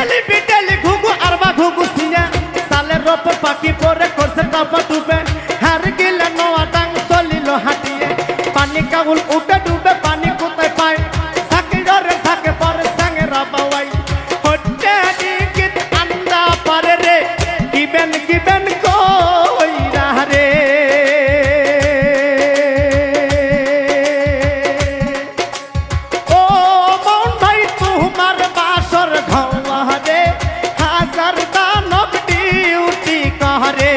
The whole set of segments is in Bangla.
বিটেলি বিটেলি ঘুঘু আরবা ঘুঘু সিনে সালের ওপর পাখি পরে করছে টাপা ডুবে হার গিলে নোয়া ডাং চলিল হাঁটিয়ে পানি কাবুল উঠে ডুবে পানি কোথায় পায় থাকে ডরে থাকে পরে সঙ্গে রাবাওয়াই হচ্ছে গীত আন্দা পারে রে কিবেন কিবেন কইরা রে ও মন ভাই তোমার বাসর ঘাওয়া রে হাজার দানব ডিউটি করে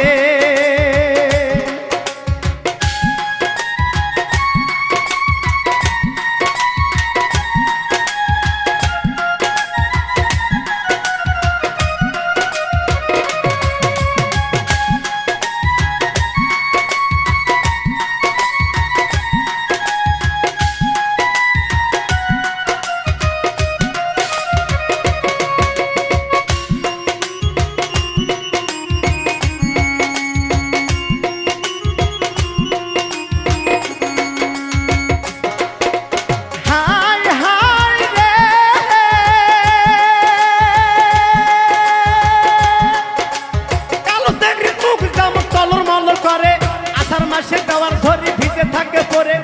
মাসে দেওয়ার ধরে ভিজে থাকে পরে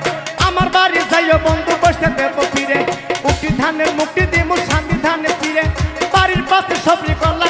আমার বাড়ি যাইও বন্ধু বসতে দেবো ফিরে উঠি ধানের মুক্তি দিমু শান্তি ধানে ফিরে বাড়ির পাশে সবজি করলা